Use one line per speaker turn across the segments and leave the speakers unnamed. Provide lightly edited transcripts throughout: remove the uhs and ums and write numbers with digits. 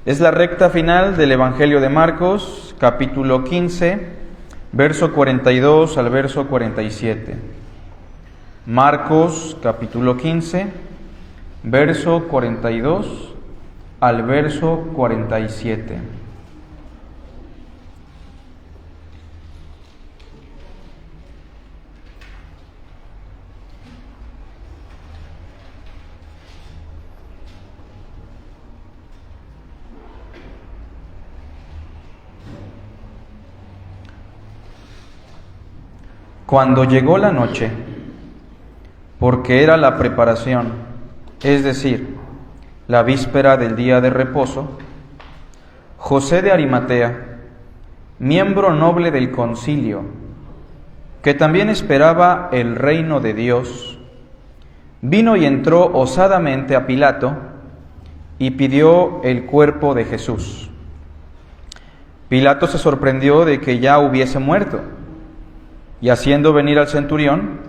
Es la recta final del Evangelio de Marcos, capítulo 15, verso 42 al verso 47. Marcos, capítulo 15, verso 42 al verso 47. Cuando llegó la noche, porque era la preparación, es decir, la víspera del día de reposo, José de Arimatea, miembro noble del concilio, que también esperaba el reino de Dios, vino y entró osadamente a Pilato y pidió el cuerpo de Jesús. Pilato se sorprendió de que ya hubiese muerto, y haciendo venir al centurión,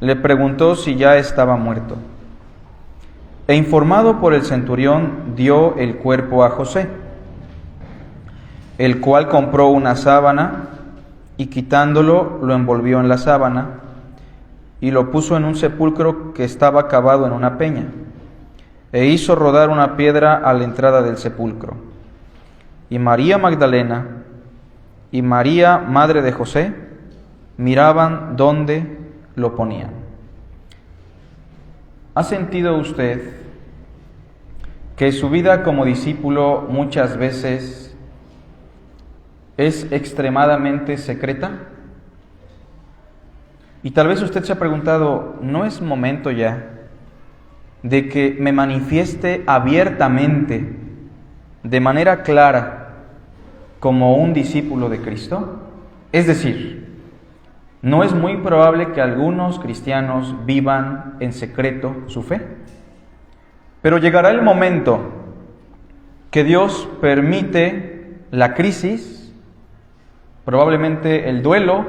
le preguntó si ya estaba muerto. E informado por el centurión, dio el cuerpo a José, el cual compró una sábana y quitándolo lo envolvió en la sábana y lo puso en un sepulcro que estaba cavado en una peña, e hizo rodar una piedra a la entrada del sepulcro. Y María Magdalena y María, madre de José, miraban dónde lo ponían. ¿Ha sentido usted que su vida como discípulo muchas veces es extremadamente secreta? Y tal vez usted se ha preguntado, ¿no es momento ya de que me manifieste abiertamente, de manera clara, como un discípulo de Cristo? Es decir, ¿no es muy probable que algunos cristianos vivan en secreto su fe? Pero llegará el momento que Dios permite la crisis, probablemente el duelo,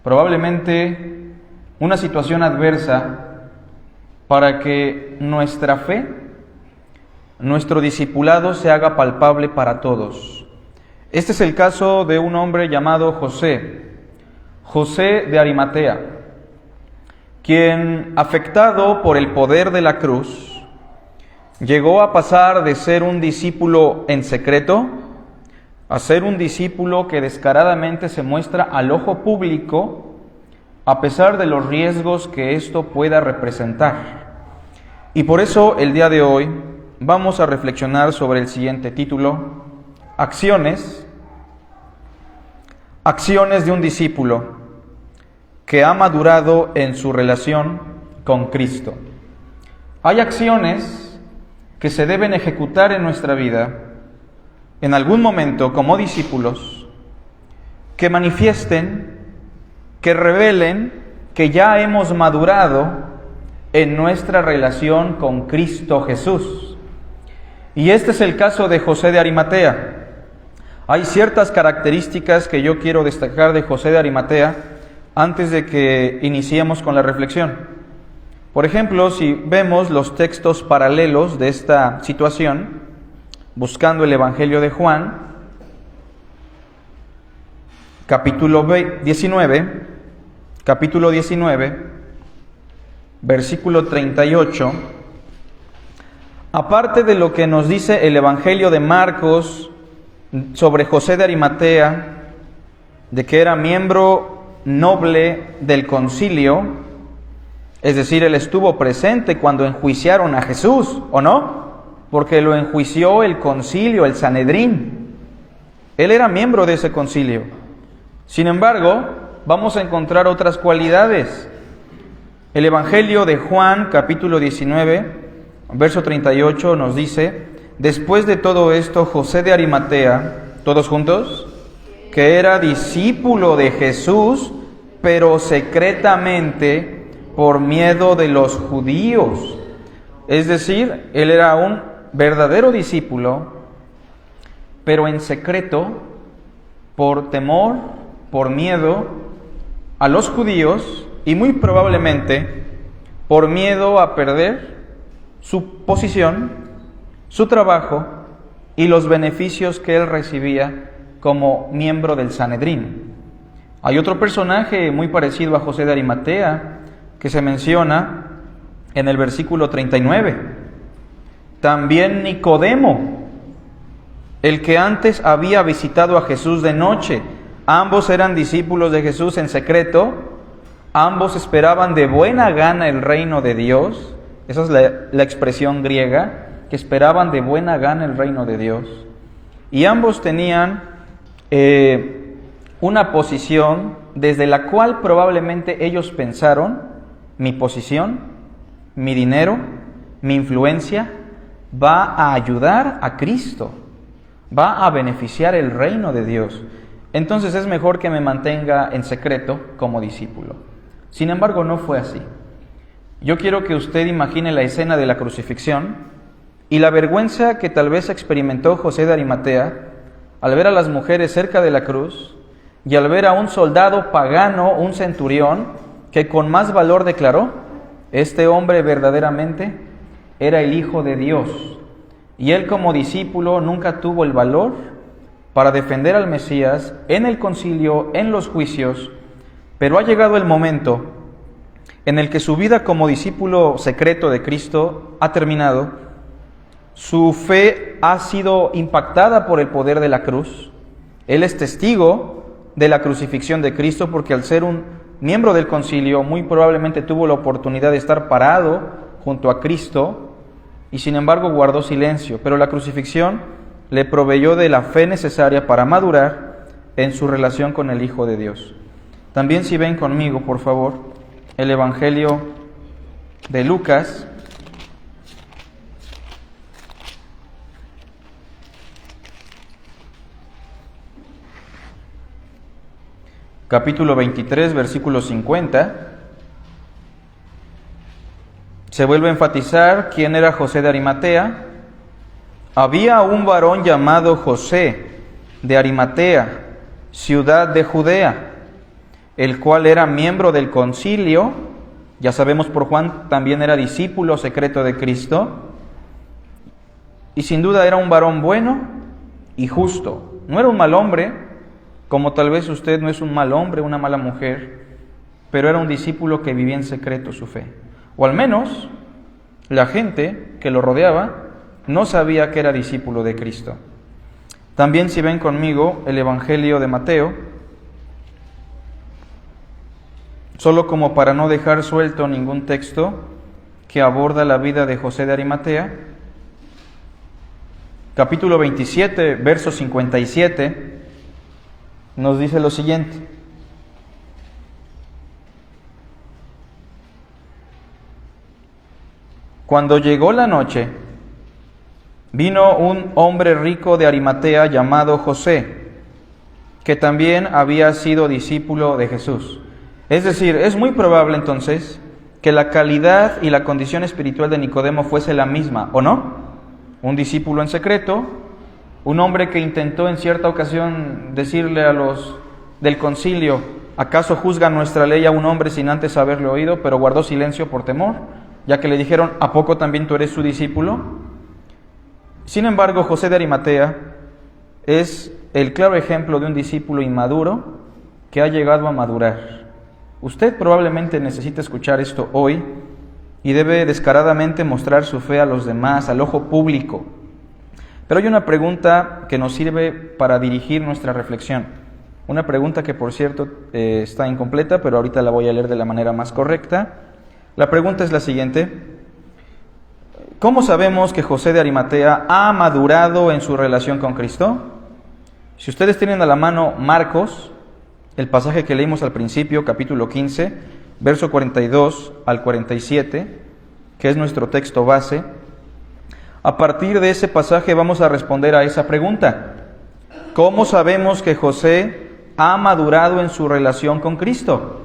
probablemente una situación adversa, para que nuestra fe, nuestro discipulado se haga palpable para todos. Este es el caso de un hombre llamado José de Arimatea, quien, afectado por el poder de la cruz, llegó a pasar de ser un discípulo en secreto a ser un discípulo que descaradamente se muestra al ojo público, a pesar de los riesgos que esto pueda representar. Y por eso el día de hoy vamos a reflexionar sobre el siguiente título: Acciones de un discípulo que ha madurado en su relación con Cristo. Hay acciones que se deben ejecutar en nuestra vida en algún momento como discípulos, que manifiesten, que revelen que ya hemos madurado en nuestra relación con Cristo Jesús. Y este es el caso de José de Arimatea. Hay ciertas características que yo quiero destacar de José de Arimatea antes de que iniciemos con la reflexión. Por ejemplo, si vemos los textos paralelos de esta situación, buscando el Evangelio de Juan, capítulo 19, versículo 38, aparte de lo que nos dice el Evangelio de Marcos sobre José de Arimatea, de que era miembro noble del concilio, es decir, él estuvo presente cuando enjuiciaron a Jesús, ¿o no? Porque lo enjuició el concilio, el Sanedrín. Él era miembro de ese concilio. Sin embargo, vamos a encontrar otras cualidades. El Evangelio de Juan, capítulo 19, verso 38, nos dice: después de todo esto, José de Arimatea, todos juntos, que era discípulo de Jesús, pero secretamente por miedo de los judíos. Es decir, él era un verdadero discípulo, pero en secreto, por temor, por miedo a los judíos y muy probablemente por miedo a perder su posición, su trabajo y los beneficios que él recibía como miembro del Sanedrín. Hay otro personaje muy parecido a José de Arimatea que se menciona en el versículo 39. También Nicodemo, el que antes había visitado a Jesús de noche. Ambos eran discípulos de Jesús en secreto. Ambos esperaban de buena gana el reino de Dios. Esa es la expresión griega, que esperaban de buena gana el reino de Dios. Y ambos tenían una posición desde la cual probablemente ellos pensaron: mi posición, mi dinero, mi influencia va a ayudar a Cristo, va a beneficiar el reino de Dios. Entonces es mejor que me mantenga en secreto como discípulo. Sin embargo, no fue así. Yo quiero que usted imagine la escena de la crucifixión y la vergüenza que tal vez experimentó José de Arimatea al ver a las mujeres cerca de la cruz y al ver a un soldado pagano, un centurión, que con más valor declaró: este hombre verdaderamente era el Hijo de Dios. Y él, como discípulo, nunca tuvo el valor para defender al Mesías en el concilio, en los juicios, pero ha llegado el momento en el que su vida como discípulo secreto de Cristo ha terminado. Su fe ha sido impactada por el poder de la cruz. Él es testigo de la crucifixión de Cristo porque al ser un miembro del concilio muy probablemente tuvo la oportunidad de estar parado junto a Cristo y sin embargo guardó silencio. Pero la crucifixión le proveyó de la fe necesaria para madurar en su relación con el Hijo de Dios. También, si ven conmigo, por favor, el Evangelio de Lucas, capítulo 23, versículo 50, se vuelve a enfatizar quién era José de Arimatea. Había un varón llamado José de Arimatea, ciudad de Judea, el cual era miembro del concilio. Ya sabemos por Juan, también era discípulo secreto de Cristo. Y sin duda era un varón bueno y justo. No era un mal hombre, como tal vez usted no es un mal hombre, una mala mujer, pero era un discípulo que vivía en secreto su fe. O al menos la gente que lo rodeaba no sabía que era discípulo de Cristo. También, si ven conmigo el Evangelio de Mateo, solo como para no dejar suelto ningún texto que aborda la vida de José de Arimatea, capítulo 27, verso 57, nos dice lo siguiente: cuando llegó la noche, vino un hombre rico de Arimatea llamado José, que también había sido discípulo de Jesús. Es decir, es muy probable entonces que la calidad y la condición espiritual de Nicodemo fuese la misma, ¿o no? Un discípulo en secreto, un hombre que intentó en cierta ocasión decirle a los del concilio: ¿acaso juzga nuestra ley a un hombre sin antes haberle oído? Pero guardó silencio por temor, ya que le dijeron: ¿a poco también tú eres su discípulo? Sin embargo, José de Arimatea es el claro ejemplo de un discípulo inmaduro que ha llegado a madurar. Usted probablemente necesita escuchar esto hoy y debe descaradamente mostrar su fe a los demás, al ojo público. Pero hay una pregunta que nos sirve para dirigir nuestra reflexión. Una pregunta que, por cierto, está incompleta, pero ahorita la voy a leer de la manera más correcta. La pregunta es la siguiente: ¿cómo sabemos que José de Arimatea ha madurado en su relación con Cristo? Si ustedes tienen a la mano Marcos, el pasaje que leímos al principio, capítulo 15, verso 42 al 47, que es nuestro texto base, a partir de ese pasaje vamos a responder a esa pregunta: ¿cómo sabemos que José ha madurado en su relación con Cristo?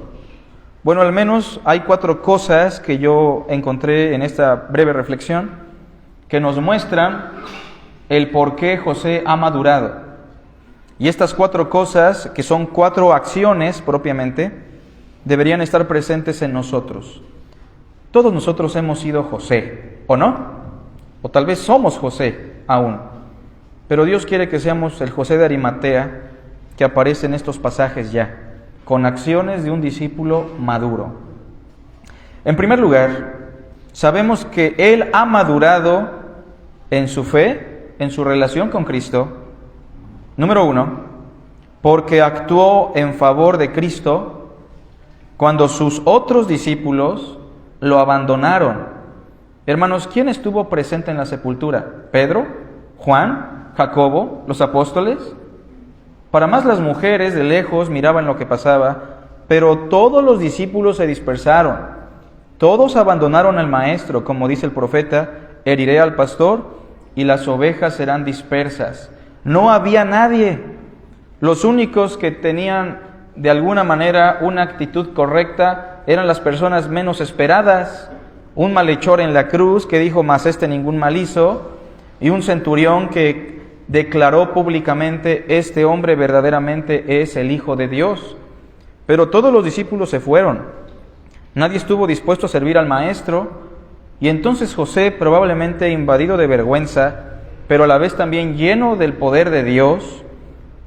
Bueno, al menos hay 4 cosas que yo encontré en esta breve reflexión que nos muestran el por qué José ha madurado. Y estas 4 cosas, que son 4 acciones propiamente, deberían estar presentes en nosotros. Todos nosotros hemos sido José, ¿o no? O tal vez somos José aún. Pero Dios quiere que seamos el José de Arimatea que aparece en estos pasajes ya, con acciones de un discípulo maduro. En primer lugar, sabemos que él ha madurado en su fe, en su relación con Cristo. Número 1, porque actuó en favor de Cristo cuando sus otros discípulos lo abandonaron. Hermanos, ¿quién estuvo presente en la sepultura? ¿Pedro? ¿Juan? ¿Jacobo? ¿Los apóstoles? Para más, las mujeres de lejos miraban lo que pasaba, pero todos los discípulos se dispersaron. Todos abandonaron al maestro, como dice el profeta: heriré al pastor y las ovejas serán dispersas. No había nadie. Los únicos que tenían de alguna manera una actitud correcta eran las personas menos esperadas. Un malhechor en la cruz que dijo: mas este ningún mal hizo, y un centurión que declaró públicamente: este hombre verdaderamente es el Hijo de Dios. Pero todos los discípulos se fueron. Nadie estuvo dispuesto a servir al maestro, y entonces José, probablemente invadido de vergüenza, pero a la vez también lleno del poder de Dios,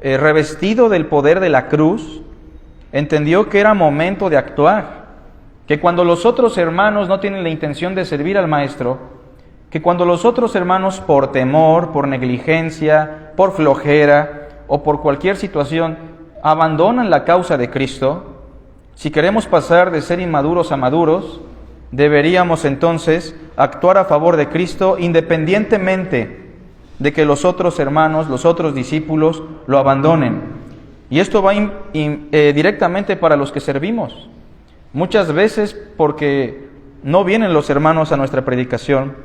revestido del poder de la cruz, entendió que era momento de actuar, que cuando los otros hermanos no tienen la intención de servir al maestro, que cuando los otros hermanos por temor, por negligencia, por flojera o por cualquier situación abandonan la causa de Cristo, si queremos pasar de ser inmaduros a maduros, deberíamos entonces actuar a favor de Cristo independientemente de que los otros hermanos, los otros discípulos lo abandonen. Y esto va directamente para los que servimos. Muchas veces porque no vienen los hermanos a nuestra predicación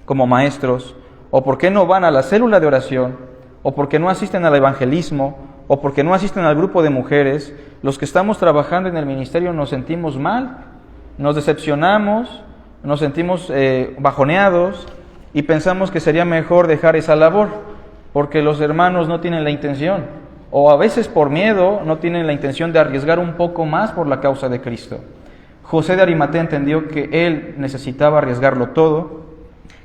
como maestros, o porque no van a la célula de oración, o porque no asisten al evangelismo, o porque no asisten al grupo de mujeres, los que estamos trabajando en el ministerio nos sentimos mal, nos decepcionamos, nos sentimos bajoneados y pensamos que sería mejor dejar esa labor, porque los hermanos no tienen la intención, o a veces por miedo no tienen la intención de arriesgar un poco más por la causa de Cristo. José de Arimatea entendió que él necesitaba arriesgarlo todo,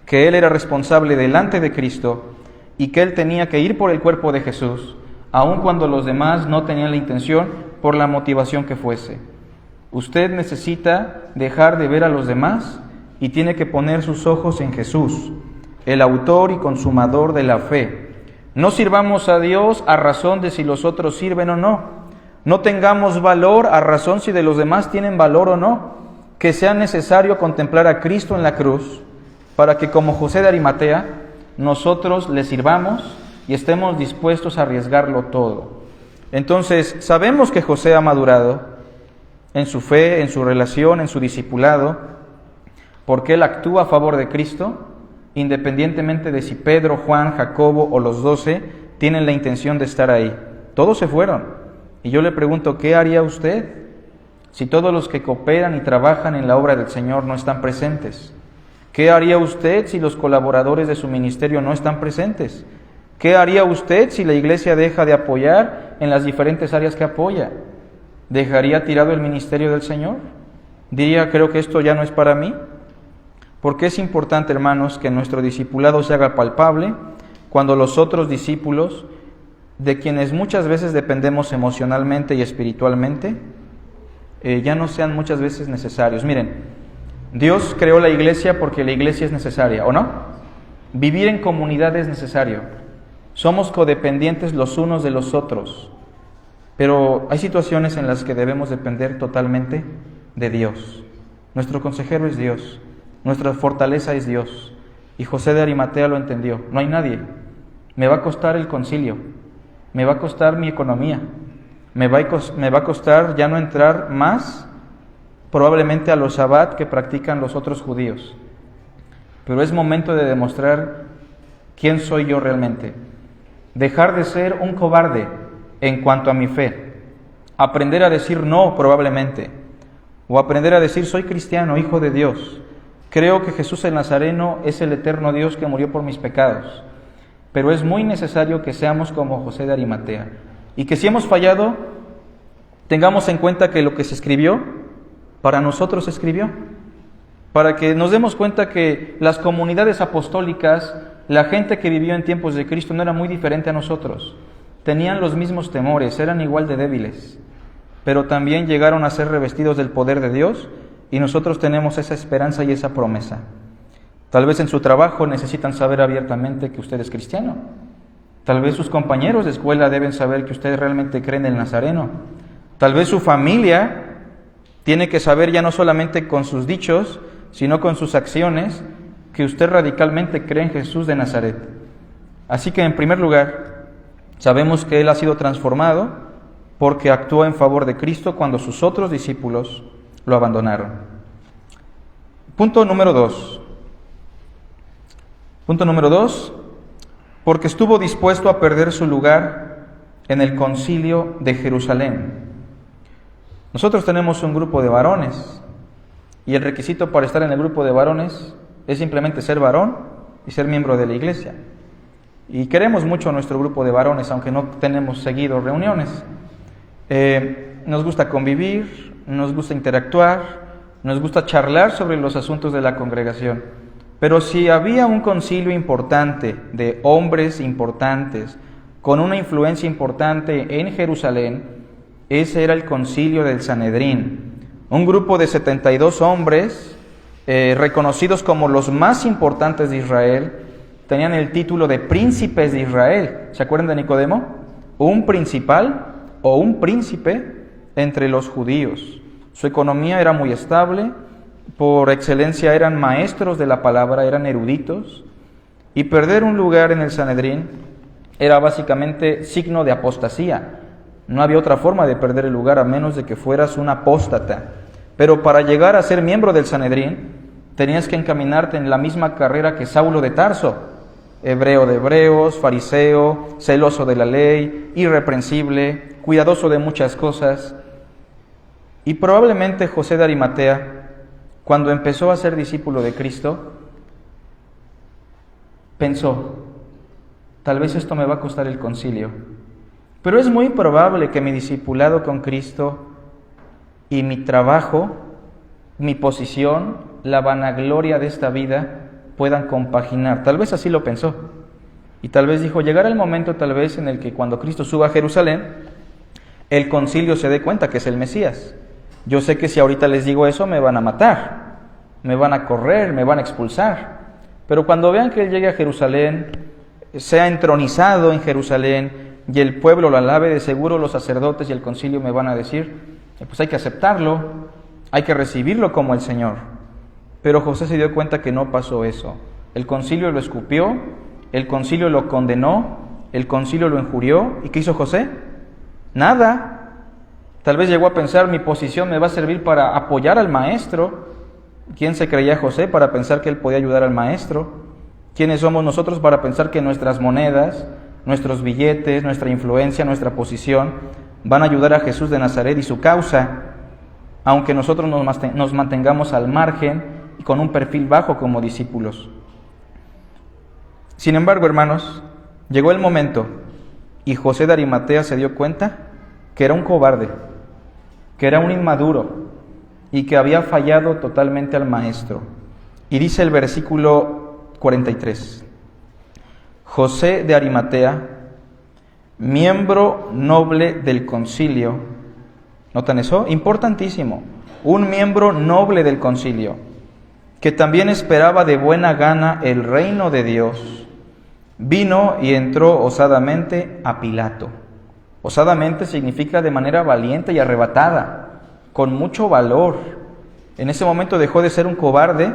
que él era responsable delante de Cristo y que él tenía que ir por el cuerpo de Jesús, aun cuando los demás no tenían la intención, por la motivación que fuese. Usted necesita dejar de ver a los demás y tiene que poner sus ojos en Jesús, el autor y consumador de la fe. No sirvamos a Dios a razón de si los otros sirven o no. No tengamos valor a razón si de los demás tienen valor o no. Que sea necesario contemplar a Cristo en la cruz para que, como José de Arimatea, nosotros le sirvamos y estemos dispuestos a arriesgarlo todo. Entonces, sabemos que José ha madurado en su fe, en su relación, en su discipulado, porque él actúa a favor de Cristo, independientemente de si Pedro, Juan, Jacobo o los 12 tienen la intención de estar ahí. Todos se fueron. Y yo le pregunto, ¿qué haría usted si todos los que cooperan y trabajan en la obra del Señor no están presentes? ¿Qué haría usted si los colaboradores de su ministerio no están presentes? ¿Qué haría usted si la iglesia deja de apoyar en las diferentes áreas que apoya? ¿Dejaría tirado el ministerio del Señor? ¿Diría, creo que esto ya no es para mí? Porque es importante, hermanos, que nuestro discipulado se haga palpable cuando los otros discípulos, de quienes muchas veces dependemos emocionalmente y espiritualmente, ya no sean muchas veces necesarios. Miren, Dios creó la iglesia porque la iglesia es necesaria, ¿o no? Vivir en comunidad es necesario. Somos codependientes los unos de los otros. Pero hay situaciones en las que debemos depender totalmente de Dios. Nuestro consejero es Dios. Nuestra fortaleza es Dios. Y José de Arimatea lo entendió. No hay nadie. Me va a costar el concilio. Me va a costar mi economía. Me va a costar ya no entrar más probablemente a los Shabbat que practican los otros judíos. Pero es momento de demostrar quién soy yo realmente. Dejar de ser un cobarde en cuanto a mi fe. Aprender a decir no probablemente. O aprender a decir soy cristiano, hijo de Dios. Creo que Jesús el Nazareno es el eterno Dios que murió por mis pecados. Pero es muy necesario que seamos como José de Arimatea. Y que si hemos fallado, tengamos en cuenta que lo que se escribió, para nosotros se escribió. Para que nos demos cuenta que las comunidades apostólicas, La gente que vivió en tiempos de Cristo no era muy diferente a nosotros. Tenían los mismos temores, eran igual de débiles, pero también llegaron a ser revestidos del poder de Dios y nosotros tenemos esa esperanza y esa promesa. Tal vez en su trabajo necesitan saber abiertamente que usted es cristiano. Tal vez sus compañeros de escuela deben saber que usted realmente cree en el Nazareno. Tal vez su familia tiene que saber ya no solamente con sus dichos, sino con sus acciones, que usted radicalmente cree en Jesús de Nazaret. Así que en primer lugar, sabemos que Él ha sido transformado porque actuó en favor de Cristo cuando sus otros discípulos lo abandonaron. Punto número 2. Punto número 2, porque estuvo dispuesto a perder su lugar en el concilio de Jerusalén. Nosotros tenemos un grupo de varones y el requisito para estar en el grupo de varones es simplemente ser varón y ser miembro de la iglesia. Y queremos mucho a nuestro grupo de varones, aunque no tenemos seguido reuniones. Nos gusta convivir, nos gusta interactuar, nos gusta charlar sobre los asuntos de la congregación. Pero si había un concilio importante de hombres importantes, con una influencia importante en Jerusalén, ese era el concilio del Sanedrín. Un grupo de 72 hombres reconocidos como los más importantes de Israel, tenían el título de príncipes de Israel. ¿Se acuerdan de Nicodemo? Un principal o un príncipe entre los judíos. Su economía era muy estable, por excelencia eran maestros de la palabra, eran eruditos, y perder un lugar en el Sanedrín era básicamente signo de apostasía. No había otra forma de perder el lugar a menos de que fueras un apóstata. Pero para llegar a ser miembro del Sanedrín, tenías que encaminarte en la misma carrera que Saulo de Tarso, hebreo de hebreos, fariseo, celoso de la ley, irreprensible, cuidadoso de muchas cosas. Y probablemente José de Arimatea, cuando empezó a ser discípulo de Cristo, pensó, tal vez esto me va a costar el concilio, pero es muy probable que mi discipulado con Cristo y mi trabajo, mi posición, la vanagloria de esta vida puedan compaginar. Tal vez así lo pensó. Y tal vez dijo, llegará el momento tal vez en el que cuando Cristo suba a Jerusalén, el concilio se dé cuenta que es el Mesías. Yo sé que si ahorita les digo eso me van a matar, me van a correr, me van a expulsar. Pero cuando vean que Él llegue a Jerusalén, sea entronizado en Jerusalén y el pueblo lo alabe, de seguro los sacerdotes y el concilio me van a decir, pues hay que aceptarlo, hay que recibirlo como el Señor. Pero José se dio cuenta que no pasó eso. El concilio lo escupió, el concilio lo condenó, el concilio lo injurió. ¿Y qué hizo José? Nada. Tal vez llegó a pensar, mi posición me va a servir para apoyar al maestro. ¿Quién se creía José para pensar que él podía ayudar al maestro? ¿Quiénes somos nosotros para pensar que nuestras monedas, nuestros billetes, nuestra influencia, nuestra posición van a ayudar a Jesús de Nazaret y su causa, aunque nosotros nos mantengamos al margen y con un perfil bajo como discípulos? Sin embargo, hermanos, llegó el momento y José de Arimatea se dio cuenta que era un cobarde, que era un inmaduro y que había fallado totalmente al maestro. Y dice el versículo 43, José de Arimatea, miembro noble del concilio. ¿Notan eso? Importantísimo. Un miembro noble del concilio, que también esperaba de buena gana el reino de Dios, vino y entró osadamente a Pilato. Osadamente significa de manera valiente y arrebatada, con mucho valor. En ese momento dejó de ser un cobarde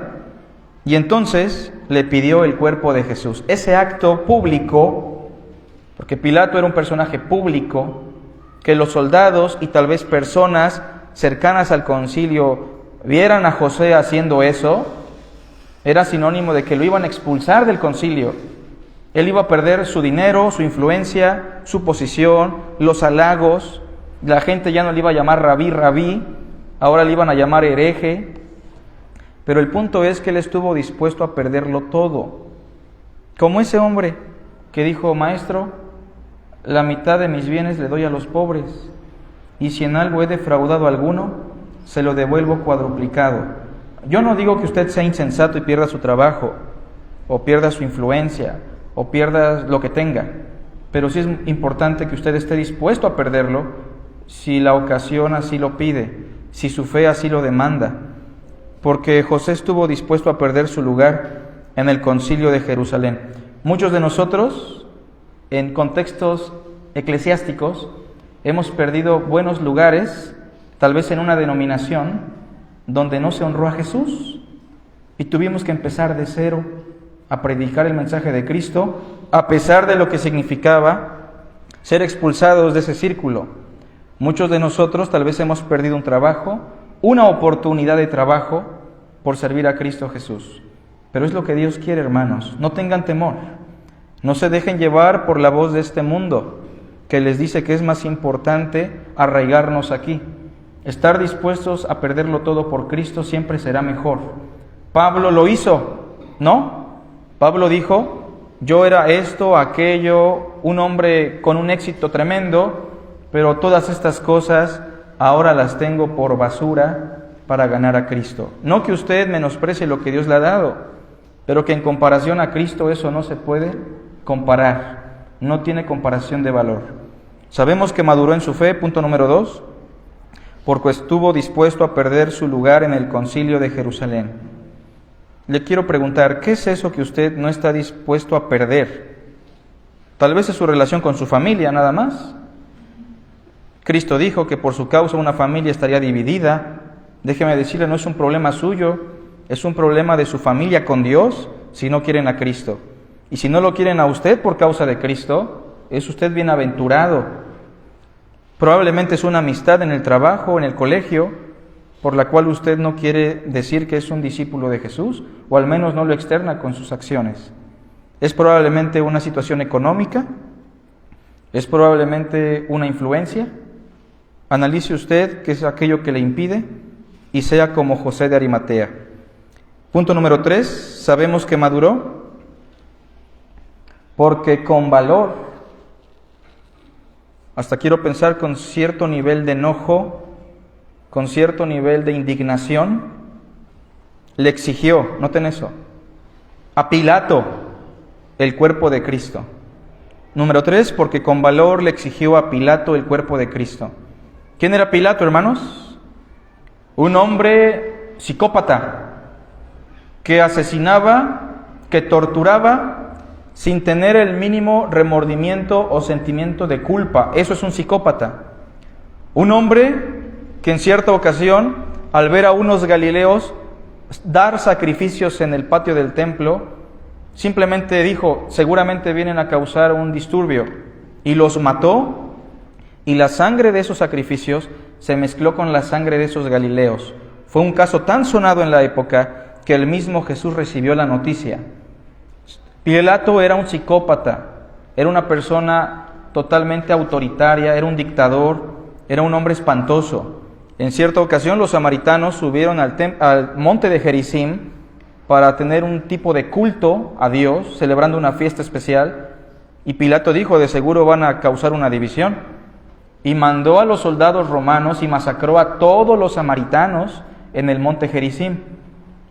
y entonces le pidió el cuerpo de Jesús. Ese acto público, porque Pilato era un personaje público, que los soldados y tal vez personas cercanas al concilio vieran a José haciendo eso, era sinónimo de que lo iban a expulsar del concilio. Él iba a perder su dinero, su influencia, su posición, los halagos. La gente ya no le iba a llamar rabí, rabí, ahora le iban a llamar hereje. Pero el punto es que él estuvo dispuesto a perderlo todo. Como ese hombre que dijo, maestro, la mitad de mis bienes le doy a los pobres, y si en algo he defraudado a alguno, se lo devuelvo cuadruplicado. Yo no digo que usted sea insensato y pierda su trabajo. o pierda su influencia, o pierda lo que tenga. Pero sí es importante que usted esté dispuesto a perderlo si la ocasión así lo pide, si su fe así lo demanda. Porque José estuvo dispuesto a perder su lugar en el concilio de Jerusalén. Muchos de nosotros, en contextos eclesiásticos, hemos perdido buenos lugares, tal vez en una denominación donde no se honró a Jesús, y tuvimos que empezar de cero a predicar el mensaje de Cristo, a pesar de lo que significaba ser expulsados de ese círculo. Muchos de nosotros tal vez hemos perdido un trabajo, una oportunidad de trabajo por servir a Cristo Jesús. Pero es lo que Dios quiere, hermanos. No tengan temor. No se dejen llevar por la voz de este mundo, que les dice que es más importante arraigarnos aquí. Estar dispuestos a perderlo todo por Cristo siempre será mejor. Pablo lo hizo, ¿no? Pablo dijo: yo era esto, aquello, un hombre con un éxito tremendo, pero todas estas cosas ahora las tengo por basura para ganar a Cristo. No que usted menosprecie lo que Dios le ha dado, pero que en comparación a Cristo eso no se puede comparar, no tiene comparación de valor. Sabemos que maduró en su fe, punto número 2, porque estuvo dispuesto a perder su lugar en el concilio de Jerusalén. Le quiero preguntar, ¿qué es eso que usted no está dispuesto a perder? Tal vez es su relación con su familia, nada más. Cristo dijo que por su causa una familia estaría dividida. Déjeme decirle, no es un problema suyo, es un problema de su familia con Dios si no quieren a Cristo. Y si no lo quieren a usted por causa de Cristo, es usted bienaventurado. Probablemente es una amistad en el trabajo, en el colegio, por la cual usted no quiere decir que es un discípulo de Jesús, o al menos no lo externa con sus acciones. Es probablemente una situación económica, es probablemente una influencia. Analice usted qué es aquello que le impide y sea como José de Arimatea. Punto número 3, sabemos que maduró porque con valor, hasta quiero pensar con cierto nivel de enojo, con cierto nivel de indignación, le exigió, noten eso, a Pilato el cuerpo de Cristo. Número 3, porque con valor le exigió a Pilato el cuerpo de Cristo. ¿Quién era Pilato, hermanos? Un hombre psicópata que asesinaba, que torturaba sin tener el mínimo remordimiento o sentimiento de culpa. Eso es un psicópata. Un hombre que en cierta ocasión, al ver a unos galileos dar sacrificios en el patio del templo, simplemente dijo: seguramente vienen a causar un disturbio, y los mató, y la sangre de esos sacrificios se mezcló con la sangre de esos galileos. Fue un caso tan sonado en la época que el mismo Jesús recibió la noticia. Pilato era un psicópata, era una persona totalmente autoritaria, era un dictador, era un hombre espantoso. En cierta ocasión los samaritanos subieron al monte de Gerizim para tener un tipo de culto a Dios, celebrando una fiesta especial, y Pilato dijo: de seguro van a causar una división, y mandó a los soldados romanos y masacró a todos los samaritanos en el monte Gerizim.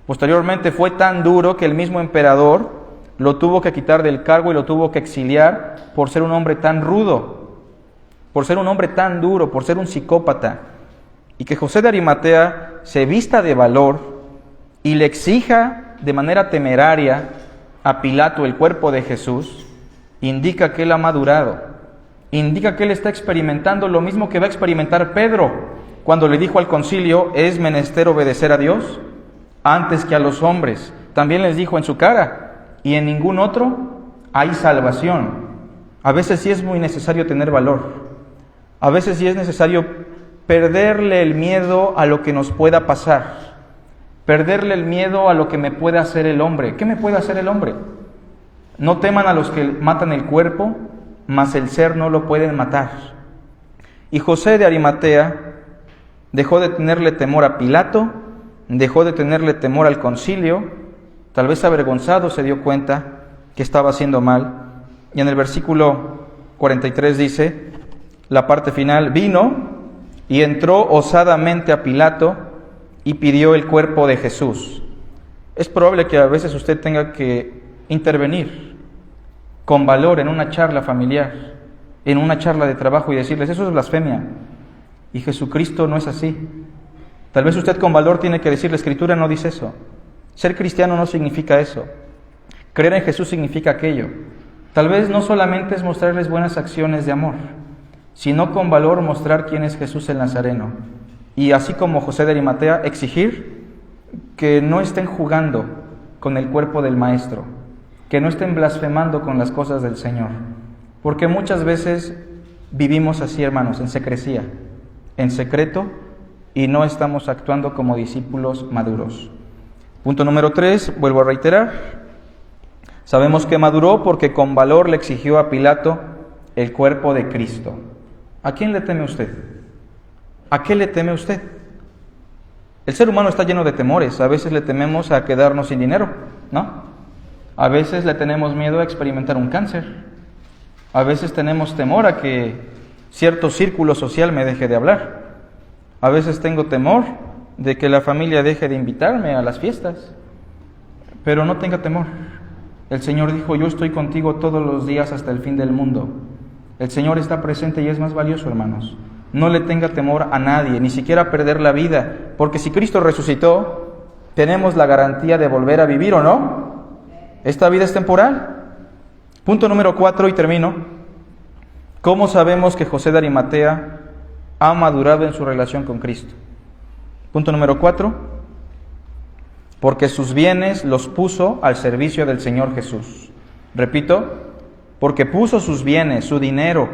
Posteriormente fue tan duro que el mismo emperador lo tuvo que quitar del cargo y lo tuvo que exiliar por ser un hombre tan rudo, por ser un hombre tan duro, por ser un psicópata. Y que José de Arimatea se vista de valor y le exija de manera temeraria a Pilato el cuerpo de Jesús, indica que él ha madurado, indica que él está experimentando lo mismo que va a experimentar Pedro cuando le dijo al concilio: es menester obedecer a Dios antes que a los hombres. También les dijo en su cara: y en ningún otro hay salvación. A veces sí es muy necesario tener valor, a veces sí es necesario perderle el miedo a lo que nos pueda pasar, perderle el miedo a lo que me pueda hacer el hombre. ¿Qué me puede hacer el hombre? No teman a los que matan el cuerpo, mas el ser no lo pueden matar. Y José de Arimatea dejó de tenerle temor a Pilato, dejó de tenerle temor al concilio, tal vez avergonzado se dio cuenta que estaba haciendo mal. Y en el versículo 43 dice, la parte final: vino y entró osadamente a Pilato y pidió el cuerpo de Jesús. Es probable que a veces usted tenga que intervenir con valor en una charla familiar, en una charla de trabajo y decirles, eso es blasfemia. Y Jesucristo no es así. Tal vez usted con valor tiene que decir, la Escritura no dice eso. Ser cristiano no significa eso. Creer en Jesús significa aquello. Tal vez no solamente es mostrarles buenas acciones de amor, sino con valor mostrar quién es Jesús el Nazareno. Y así como José de Arimatea, exigir que no estén jugando con el cuerpo del Maestro, que no estén blasfemando con las cosas del Señor. Porque muchas veces vivimos así, hermanos, en secrecía, en secreto, y no estamos actuando como discípulos maduros. Punto número 3, vuelvo a reiterar. Sabemos que maduró porque con valor le exigió a Pilato el cuerpo de Cristo. ¿A quién le teme usted? ¿A qué le teme usted? El ser humano está lleno de temores. A veces le tememos a quedarnos sin dinero, ¿no? A veces le tenemos miedo a experimentar un cáncer. A veces tenemos temor a que cierto círculo social me deje de hablar. A veces tengo temor de que la familia deje de invitarme a las fiestas. Pero no tenga temor. El Señor dijo, yo estoy contigo todos los días hasta el fin del mundo. El Señor está presente y es más valioso, hermanos. No le tenga temor a nadie, ni siquiera a perder la vida, porque si Cristo resucitó, tenemos la garantía de volver a vivir, ¿o no? Esta vida es temporal. Punto número 4, y termino. ¿Cómo sabemos que José de Arimatea ha madurado en su relación con Cristo? Punto número 4, porque sus bienes los puso al servicio del Señor Jesús. Repito, porque puso sus bienes, su dinero,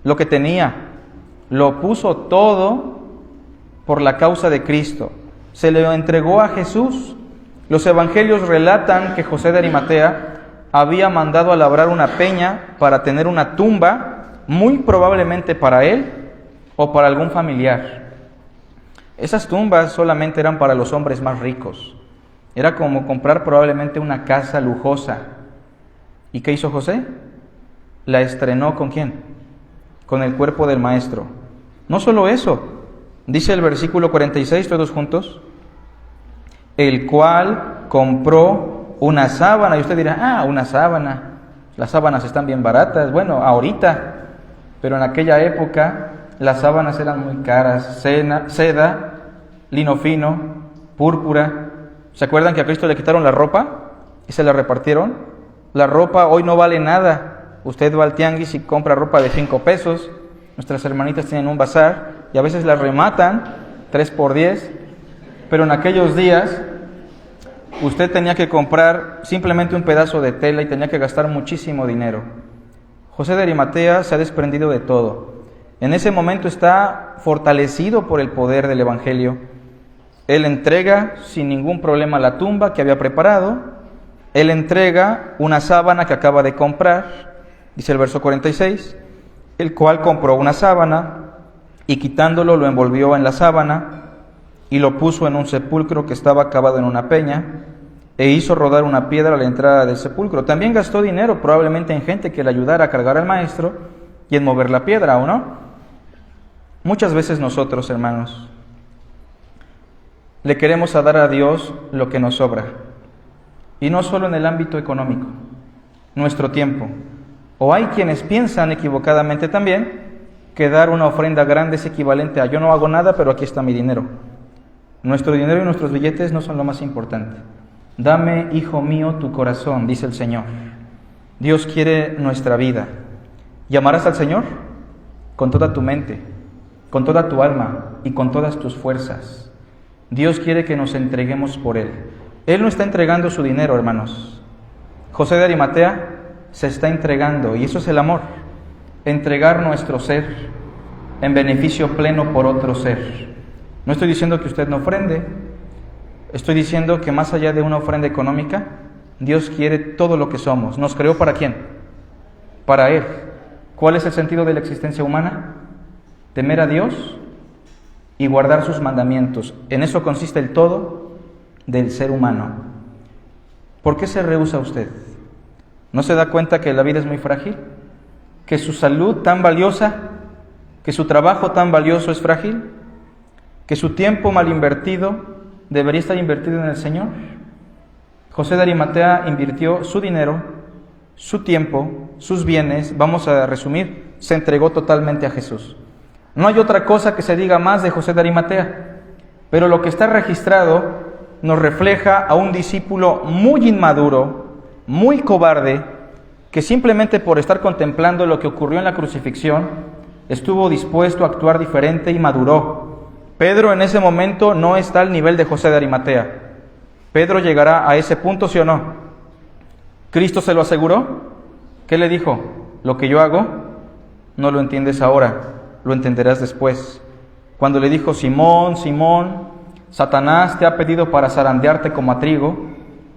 lo que tenía, lo puso todo por la causa de Cristo. Se le entregó a Jesús. Los evangelios relatan que José de Arimatea había mandado a labrar una peña para tener una tumba, muy probablemente para él o para algún familiar. Esas tumbas solamente eran para los hombres más ricos. Era como comprar probablemente una casa lujosa. ¿Y qué hizo José? La estrenó ¿con quién? Con el cuerpo del Maestro. No solo eso, dice el versículo 46, todos juntos, el cual compró una sábana. Y usted dirá, una sábana, las sábanas están bien baratas. Bueno, ahorita, pero en aquella época las sábanas eran muy caras, seda, lino fino, púrpura. ¿Se acuerdan que a Cristo le quitaron la ropa y se la repartieron? La ropa hoy no vale nada. Usted va al tianguis y compra ropa de 5 pesos. Nuestras hermanitas tienen un bazar y a veces la rematan 3 por 10. Pero en aquellos días usted tenía que comprar simplemente un pedazo de tela y tenía que gastar muchísimo dinero. José de Arimatea se ha desprendido de todo. En ese momento está fortalecido por el poder del Evangelio. Él entrega sin ningún problema la tumba que había preparado. Él entrega una sábana que acaba de comprar. Dice el verso 46, el cual compró una sábana y quitándolo lo envolvió en la sábana y lo puso en un sepulcro que estaba cavado en una peña e hizo rodar una piedra a la entrada del sepulcro. También gastó dinero probablemente en gente que le ayudara a cargar al Maestro y en mover la piedra, ¿o no? Muchas veces nosotros, hermanos, le queremos dar a Dios lo que nos sobra. Y no solo en el ámbito económico, nuestro tiempo. O hay quienes piensan equivocadamente también que dar una ofrenda grande es equivalente a yo no hago nada, pero aquí está mi dinero. Nuestro dinero y nuestros billetes no son lo más importante. Dame, hijo mío, tu corazón, dice el Señor. Dios quiere nuestra vida. ¿Llamarás al Señor? Con toda tu mente, con toda tu alma y con todas tus fuerzas. Dios quiere que nos entreguemos por Él. Él no está entregando su dinero, hermanos. José de Arimatea se está entregando, y eso es el amor. Entregar nuestro ser en beneficio pleno por otro ser. No estoy diciendo que usted no ofrende. Estoy diciendo que más allá de una ofrenda económica, Dios quiere todo lo que somos. ¿Nos creó para quién? Para Él. ¿Cuál es el sentido de la existencia humana? Temer a Dios y guardar sus mandamientos. En eso consiste el todo del ser humano. ¿Por qué se rehúsa usted? ¿No se da cuenta que la vida es muy frágil? ¿Que su salud tan valiosa, que su trabajo tan valioso es frágil? ¿Que su tiempo mal invertido debería estar invertido en el Señor? José de Arimatea invirtió su dinero, su tiempo, sus bienes, vamos a resumir, se entregó totalmente a Jesús. No hay otra cosa que se diga más de José de Arimatea, pero lo que está registrado nos refleja a un discípulo muy inmaduro, muy cobarde, que simplemente por estar contemplando lo que ocurrió en la crucifixión, estuvo dispuesto a actuar diferente y maduró. Pedro en ese momento no está al nivel de José de Arimatea. Pedro llegará a ese punto, ¿sí o no? ¿Cristo se lo aseguró? ¿Qué le dijo? Lo que yo hago, no lo entiendes ahora, lo entenderás después. Cuando le dijo, Simón, Simón, Satanás te ha pedido para zarandearte como a trigo,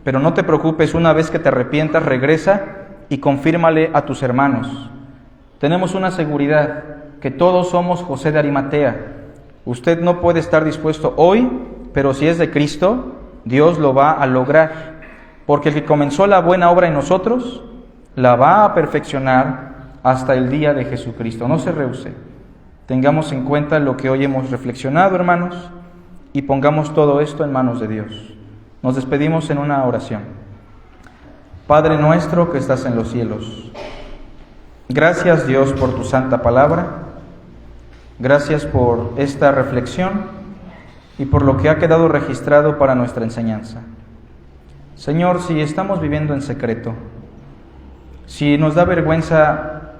pero no te preocupes, una vez que te arrepientas, regresa y confírmale a tus hermanos. Tenemos una seguridad, que todos somos José de Arimatea. Usted no puede estar dispuesto hoy, pero si es de Cristo, Dios lo va a lograr, porque el que comenzó la buena obra en nosotros, la va a perfeccionar hasta el día de Jesucristo. No se rehúse. Tengamos en cuenta lo que hoy hemos reflexionado, hermanos, y pongamos todo esto en manos de Dios. Nos despedimos en una oración. Padre nuestro que estás en los cielos, gracias Dios por tu santa palabra, gracias por esta reflexión y por lo que ha quedado registrado para nuestra enseñanza. Señor, si estamos viviendo en secreto, si nos da vergüenza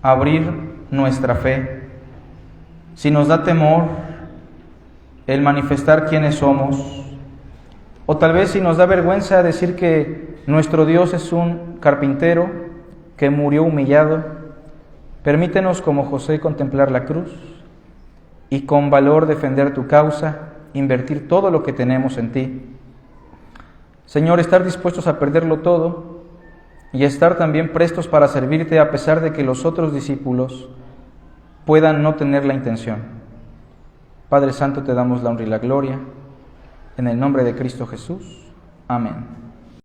abrir nuestra fe, si nos da temor el manifestar quiénes somos, o tal vez si nos da vergüenza decir que nuestro Dios es un carpintero que murió humillado, permítenos como José contemplar la cruz y con valor defender tu causa, invertir todo lo que tenemos en ti. Señor, estar dispuestos a perderlo todo y estar también prestos para servirte a pesar de que los otros discípulos puedan no tener la intención. Padre Santo, te damos la honra y la gloria. En el nombre de Cristo Jesús. Amén.